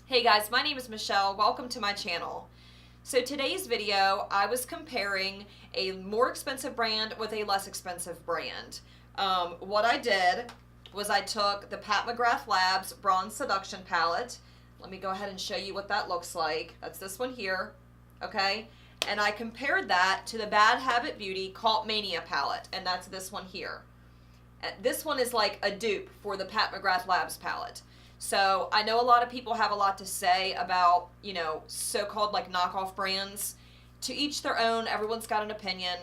Hey guys, my name is Michelle. Welcome to my channel. So today's video, I was comparing a more expensive brand with a less expensive brand. What I did was I took the Pat McGrath Labs Bronze Seduction Palette. Let me go ahead and show you what that looks like. That's this one here, okay? And I compared that to the Bad Habit Beauty Cult Mania palette, and that's this one here. This one is like a dupe for the Pat McGrath Labs palette. So I know a lot of people have a lot to say about, so-called like knockoff brands. To each their own, everyone's got an opinion.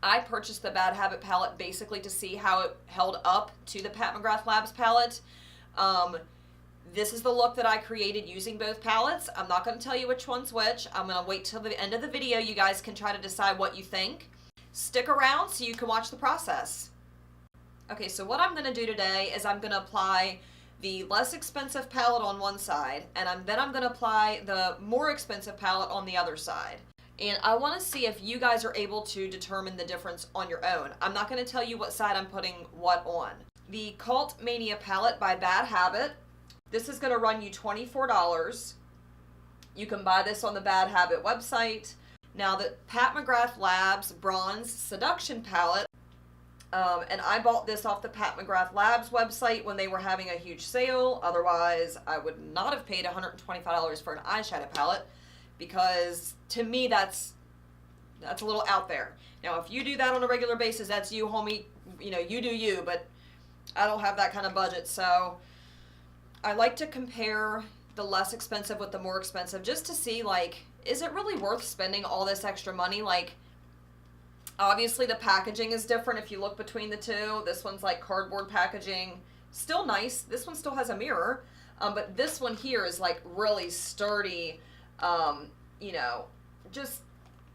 I purchased the Bad Habit palette basically to see how it held up to the Pat McGrath Labs palette. This is the look that I created using both palettes. I'm not going to tell you which one's which. I'm going to wait till the end of the video. You guys can try to decide what you think. Stick around so you can watch the process. Okay, so what I'm going to do today is I'm going to apply the less expensive palette on one side, and then I'm going to apply the more expensive palette on the other side. And I want to see if you guys are able to determine the difference on your own. I'm not going to tell you what side I'm putting what on. The Cult Mania palette by Bad Habit. This is going to run you $24. You can buy this on the Bad Habit website. Now the Pat McGrath Labs Bronze Seduction palette, and I bought this off the Pat McGrath Labs website when they were having a huge sale. Otherwise, I would not have paid $125 for an eyeshadow palette, because to me that's a little out there. Now, if you do that on a regular basis, that's you, homie. You do you, but I don't have that kind of budget. So I like to compare the less expensive with the more expensive just to see, like, is it really worth spending all this extra money? Like, obviously the packaging is different if you look between the two. This one's like cardboard packaging. Still nice. This one still has a mirror. But this one here is like really sturdy, just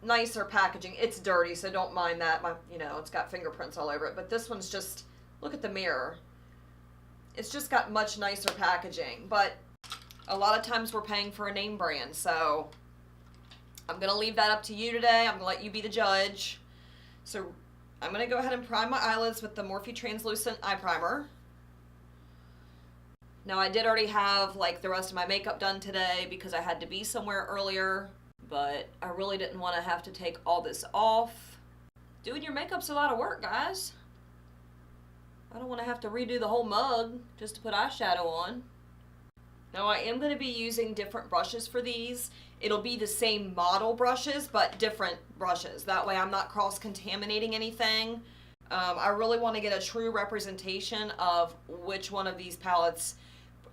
nicer packaging. It's dirty, so don't mind that. It's got fingerprints all over it. But this one's just, look at the mirror. It's just got much nicer packaging. But a lot of times we're paying for a name brand. So I'm going to leave that up to you today. I'm going to let you be the judge. So I'm going to go ahead and prime my eyelids with the Morphe Translucent Eye Primer. Now, I did already have like the rest of my makeup done today because I had to be somewhere earlier, but I really didn't want to have to take all this off. Doing your makeup's a lot of work, guys. I don't want to have to redo the whole mug just to put eyeshadow on. Now, I am going to be using different brushes for these. It'll be the same model brushes, but different brushes. That way I'm not cross-contaminating anything. I really want to get a true representation of which one of these palettes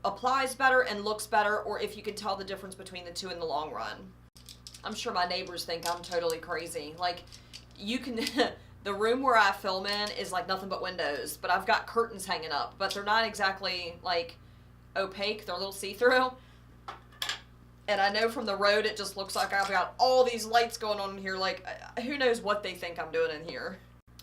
applies better and looks better, or if you can tell the difference between the two in the long run. I'm sure my neighbors think I'm totally crazy. Like, you can... The room where I film in is like nothing but windows, but I've got curtains hanging up, but they're not exactly like opaque. They're a little see-through. And I know from the road it just looks like I've got all these lights going on in here. Like, who knows what they think I'm doing in here.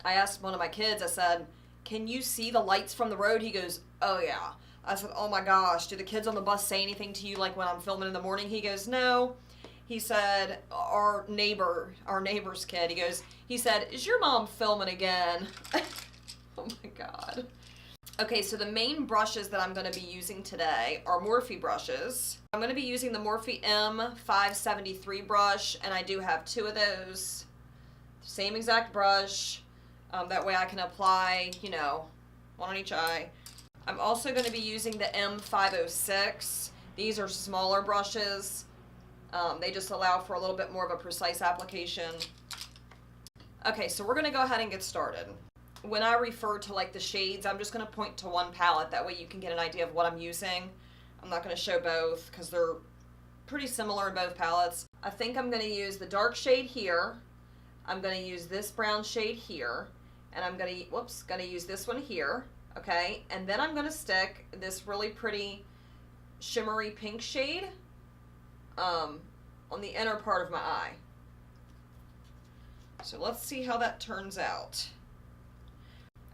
I asked one of my kids, I said, can you see the lights from the road? He goes, oh yeah. I said, oh my gosh, do the kids on the bus say anything to you like when I'm filming in the morning? He goes, no. He said, our neighbor's kid, he said, is your mom filming again? Oh my God. Okay, so the main brushes that I'm going to be using today are Morphe brushes. I'm going to be using the Morphe M573 brush, and I do have two of those. Same exact brush. That way I can apply, one on each eye. I'm also going to be using the M506. These are smaller brushes. They just allow for a little bit more of a precise application. Okay, so we're going to go ahead and get started. When I refer to like the shades, I'm just going to point to one palette. That way you can get an idea of what I'm using. I'm not going to show both because they're pretty similar in both palettes. I think I'm going to use the dark shade here. I'm going to use this brown shade here. And I'm going to use this one here. Okay, and then I'm going to stick this really pretty shimmery pink shade on the inner part of my eye. So let's see how that turns out.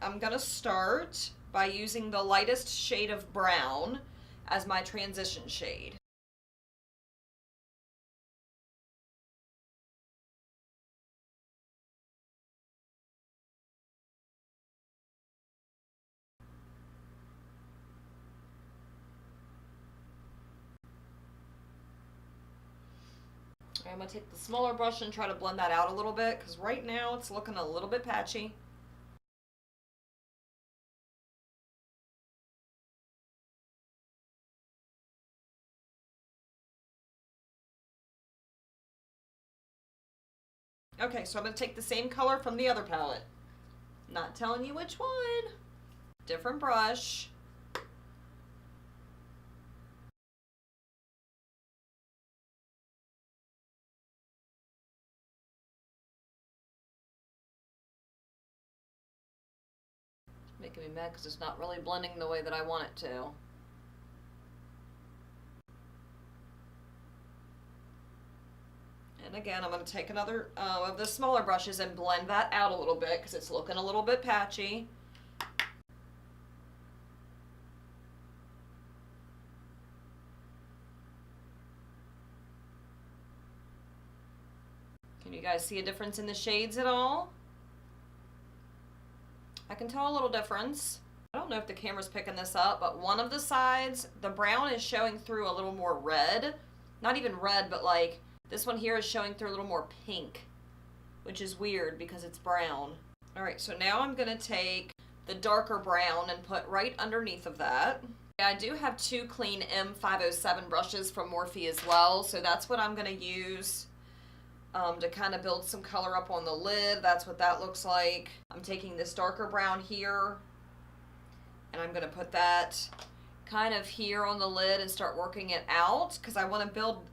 I'm going to start by using the lightest shade of brown as my transition shade. I'm going to take the smaller brush and try to blend that out a little bit, because right now it's looking a little bit patchy. Okay, so I'm going to take the same color from the other palette. Not telling you which one. Different brush. It's making me mad because it's not really blending the way that I want it to. And again, I'm going to take another of the smaller brushes and blend that out a little bit because it's looking a little bit patchy. Can you guys see a difference in the shades at all? I can tell a little difference. I don't know if the camera's picking this up, but one of the sides, the brown is showing through a little more red. Not even red, but like this one here is showing through a little more pink, which is weird because it's brown. All right, so now I'm gonna take the darker brown and put right underneath of that. I do have two clean M507 brushes from Morphe as well, so that's what I'm gonna use to kind of build some color up on the lid. That's what that looks like. I'm taking this darker brown here, and I'm gonna put that kind of here on the lid and start working it out, because I want to build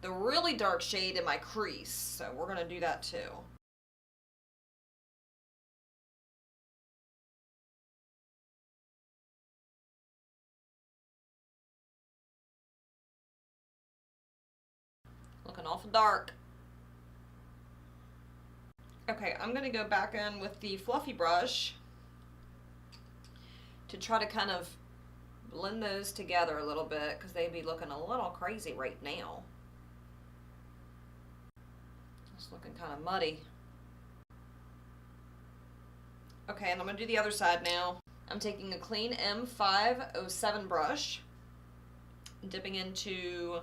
the really dark shade in my crease, so we're gonna do that too. Looking awful dark. Okay, I'm gonna go back in with the fluffy brush to try to kind of blend those together a little bit, because they'd be looking a little crazy right now. It's looking kind of muddy. Okay, and I'm gonna do the other side now. I'm taking a clean M507 brush, dipping into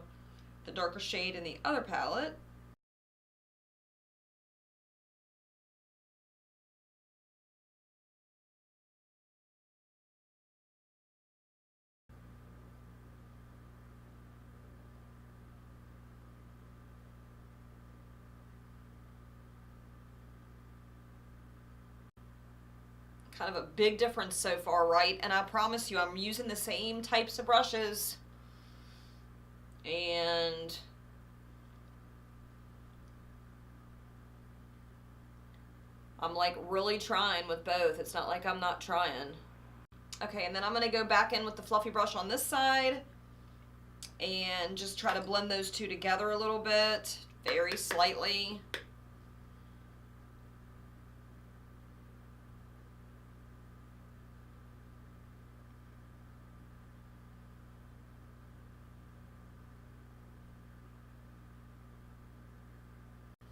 the darker shade in the other palette. Kind of a big difference so far, right? And I promise you, I'm using the same types of brushes. And I'm like really trying with both. It's not like I'm not trying. Okay, and then I'm gonna go back in with the fluffy brush on this side and just try to blend those two together a little bit, very slightly.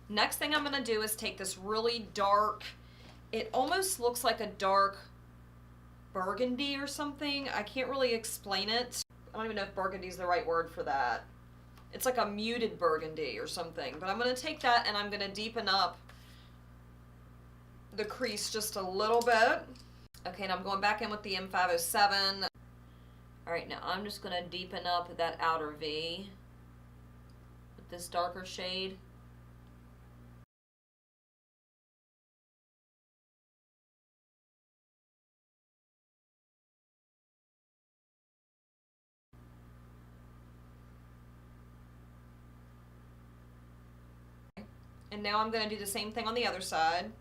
Next thing I'm gonna do is take this really dark, it almost looks like a dark burgundy or something. I can't really explain it. I don't even know if burgundy is the right word for that. It's like a muted burgundy or something. But I'm gonna take that and I'm gonna deepen up the crease just a little bit. Okay, and I'm going back in with the M507. All right, now I'm just gonna deepen up that outer V with this darker shade. And now I'm going to do the same thing on the other side.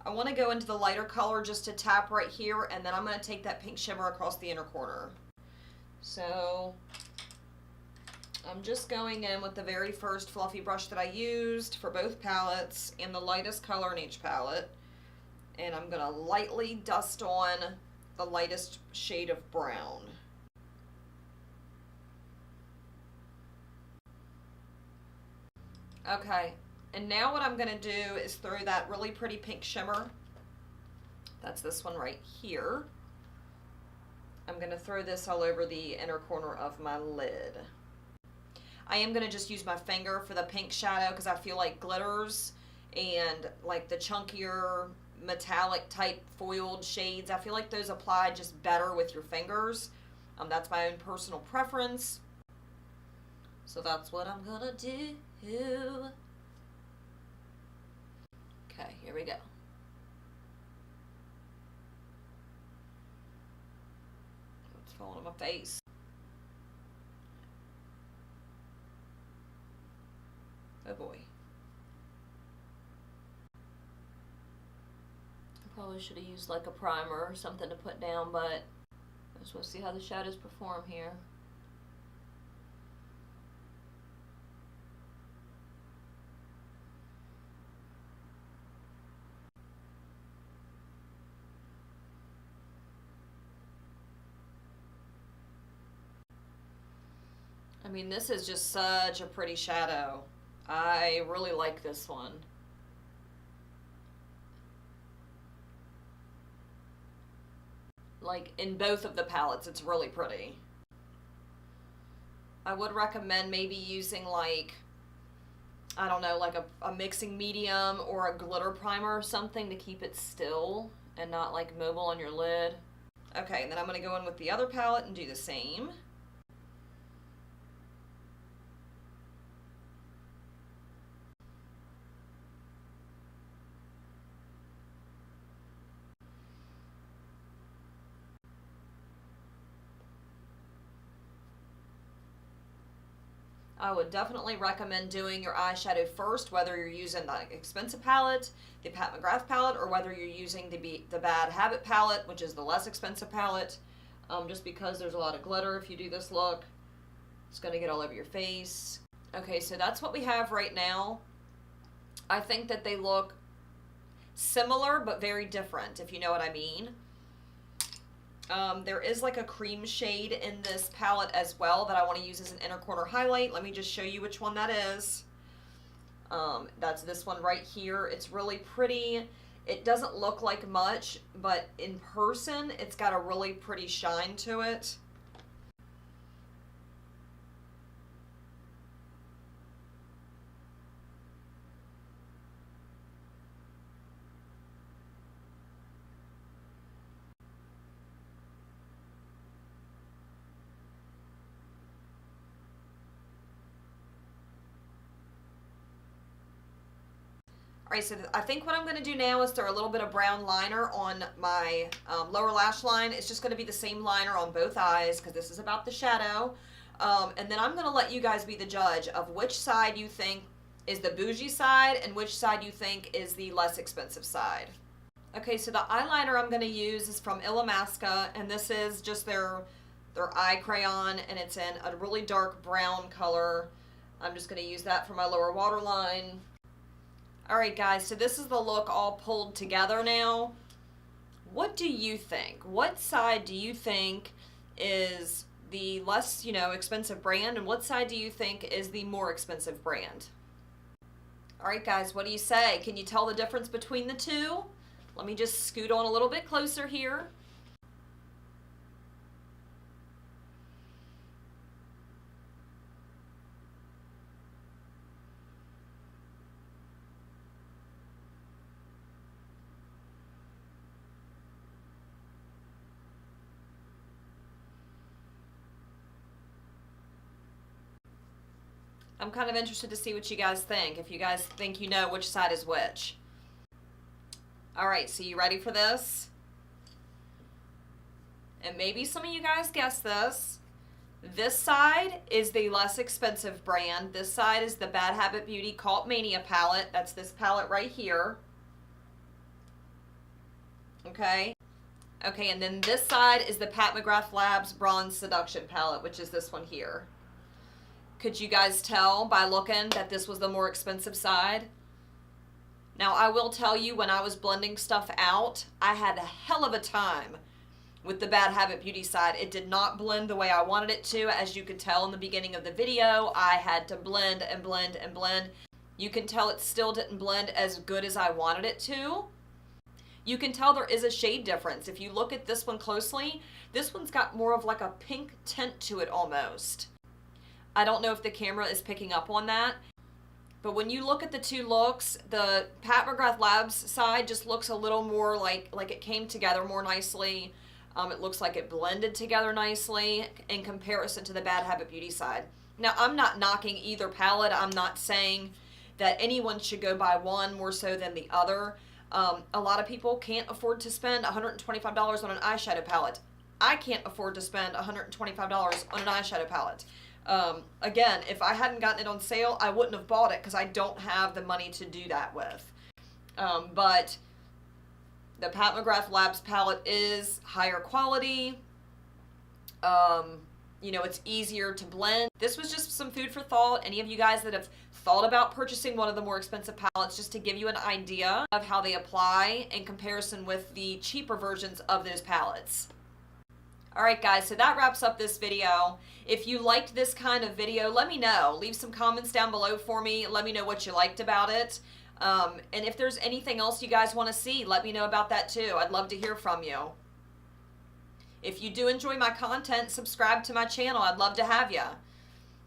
I want to go into the lighter color just to tap right here, and then I'm going to take that pink shimmer across the inner corner. So I'm just going in with the very first fluffy brush that I used for both palettes and the lightest color in each palette. And I'm going to lightly dust on the lightest shade of brown. Okay, and now what I'm going to do is throw that really pretty pink shimmer. That's this one right here. I'm going to throw this all over the inner corner of my lid. I am going to just use my finger for the pink shadow because I feel like glitters and like the chunkier metallic type foiled shades, I feel like those apply just better with your fingers. That's my own personal preference. So that's what I'm going to do. Okay, here we go. It's falling on my face. Oh boy. I probably should have used like a primer or something to put down, but I just want to see how the shadows perform here. I mean, this is just such a pretty shadow. I really like this one. Like, in both of the palettes, it's really pretty. I would recommend maybe using, like, I don't know, like a mixing medium or a glitter primer or something to keep it still and not, like, mobile on your lid. Okay, and then I'm going to go in with the other palette and do the same. I would definitely recommend doing your eyeshadow first, whether you're using the expensive palette, the Pat McGrath palette, or whether you're using the Bad Habit palette, which is the less expensive palette. Just because there's a lot of glitter if you do this look. It's going to get all over your face. Okay, so that's what we have right now. I think that they look similar but very different, if you know what I mean. There is like a cream shade in this palette as well that I want to use as an inner corner highlight. Let me just show you which one that is. That's this one right here. It's really pretty. It doesn't look like much, but in person, it's got a really pretty shine to it. Alright, so I think what I'm going to do now is throw a little bit of brown liner on my lower lash line. It's just going to be the same liner on both eyes because this is about the shadow. And then I'm going to let you guys be the judge of which side you think is the bougie side and which side you think is the less expensive side. Okay, so the eyeliner I'm going to use is from Illamasqua, and this is just their eye crayon, and it's in a really dark brown color. I'm just going to use that for my lower waterline. Alright guys, so this is the look all pulled together now. What do you think? What side do you think is the less, expensive brand, and what side do you think is the more expensive brand? Alright guys, what do you say? Can you tell the difference between the two? Let me just scoot on a little bit closer here. I'm kind of interested to see what you guys think, if you guys think you know which side is which. Alright, so you ready for this? And maybe some of you guys guessed this. This side is the less expensive brand. This side is the Bad Habit Beauty Cult Mania palette. That's this palette right here. Okay. Okay, and then this side is the Pat McGrath Labs Bronze Seduction palette, which is this one here. Could you guys tell by looking that this was the more expensive side? Now, I will tell you, when I was blending stuff out, I had a hell of a time with the Bad Habit Beauty side. It did not blend the way I wanted it to. As you could tell in the beginning of the video, I had to blend and blend and blend. You can tell it still didn't blend as good as I wanted it to. You can tell there is a shade difference. If you look at this one closely, this one's got more of like a pink tint to it almost. I don't know if the camera is picking up on that, but when you look at the two looks, the Pat McGrath Labs side just looks a little more like it came together more nicely. It looks like it blended together nicely in comparison to the Bad Habit Beauty side. Now, I'm not knocking either palette. I'm not saying that anyone should go buy one more so than the other. A lot of people can't afford to spend $125 on an eyeshadow palette. I can't afford to spend $125 on an eyeshadow palette. Again, if I hadn't gotten it on sale, I wouldn't have bought it because I don't have the money to do that with. But the Pat McGrath Labs palette is higher quality. You know, it's easier to blend. This was just some food for thought. Any of you guys that have thought about purchasing one of the more expensive palettes, just to give you an idea of how they apply in comparison with the cheaper versions of those palettes. Alright guys, so that wraps up this video. If you liked this kind of video, let me know. Leave some comments down below for me. Let me know what you liked about it. And if there's anything else you guys want to see, let me know about that too. I'd love to hear from you. If you do enjoy my content, subscribe to my channel. I'd love to have you.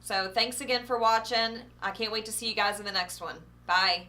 So thanks again for watching. I can't wait to see you guys in the next one. Bye.